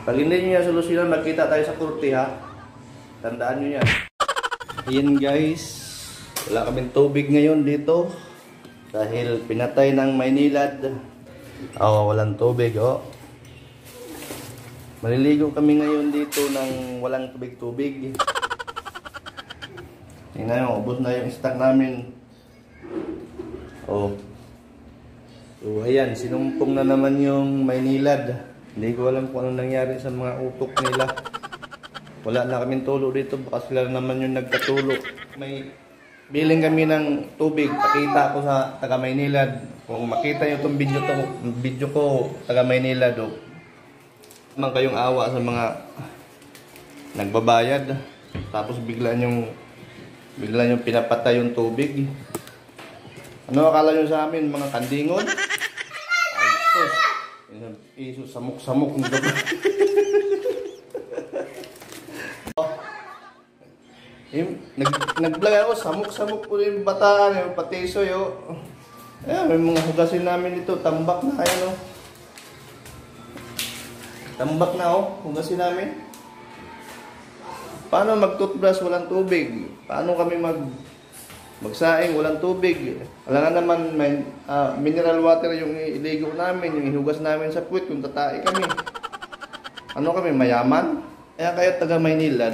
Pag hindi nyo yan solusyonan, magkita tayo sa korte ha. Tandaan nyo yan. Ayan guys, wala kaming tubig ngayon dito. Dahil pinatay ng Maynilad. Walang tubig Maliligo kami ngayon dito ng walang tubig-tubig. Tingnan nyo, ubos na yung stock namin. So ayan, sinumpong na naman yung Maynilad. Hindi ko alam kung ano nangyari sa mga utok nila. Wala na kaming tulo dito, baka sila naman yung nagkatulo. May biling kami ng tubig. Pakita ko sa taga Maynilad. Kung makita nyo itong video ko taga Maynilad, naman kayong awa sa mga nagbabayad. Tapos bigla nyong pinapatay yung tubig. Ano akala nyo sa amin, mga kandingon? Ay sus, samok-samok ng gabi. Nag-vlog ako, samok-samok po yung bataan, yung patisoy Ayan, may mga hugasin namin dito, tambak na, ayan Tambak na hugasin namin. Paano mag-toothbrush walang tubig? Paano kami magsaing walang tubig? Alam nga naman, may mineral water yung iligo namin, yung ihugas namin sa puwit kung tatae kami. Ano kami, mayaman? Kaya kayo taga Maynila,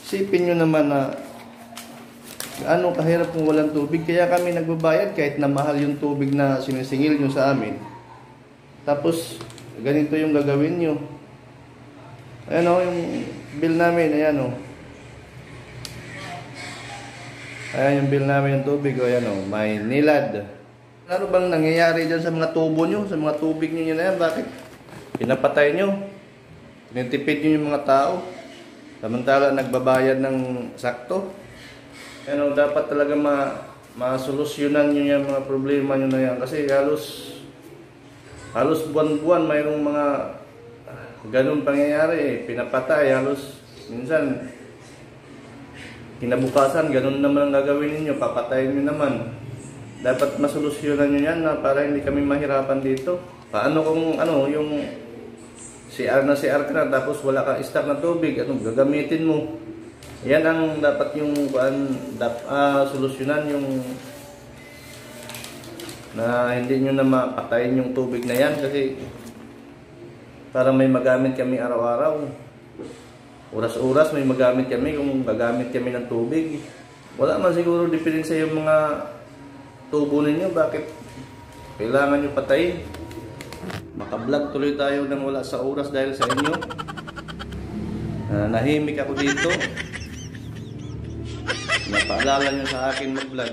isipin nyo naman na gaano kahirap kung walang tubig. Kaya kami nagbabayad kahit na mahal yung tubig na sinisingil nyo sa amin. Tapos, ganito yung gagawin nyo. Ayan yung bill namin, ayan Ayan yung bill namin yung tubig, ayan Maynilad. Ano bang nangyayari dyan sa mga tubo nyo, sa mga tubig nyo na yan? Bakit pinapatay nyo? Tinitipid nyo yung mga tao. Samantala nagbabayad ng sakto. Ayan dapat talaga masolusyonan nyo yung mga problema nyo na yan. Kasi halos buwan-buwan mayroong mga ganun pangyayari pinapatay, halos minsan kinabukasan ganun naman ang gagawin ninyo, papatayin nyo naman. Dapat masolusyonan nyo yan na para hindi kami mahirapan dito. Paano kung yung CR na CR ka na tapos wala kang stock na tubig, anong gagamitin mo? Yan ang dapat yung solusyonan, yung na hindi nyo na mapatayin yung tubig na yan kasi para may magamit kami araw-araw. Oras-oras may magamit kami kung gagamit kami ng tubig. Wala man siguro diferensya yung mga tubo ninyo. Bakit kailangan nyo patayin? Maka-vlog tuloy tayo nang wala sa oras dahil sa inyo. Nahimik ako dito. Napaalala nyo sa akin mag-vlog.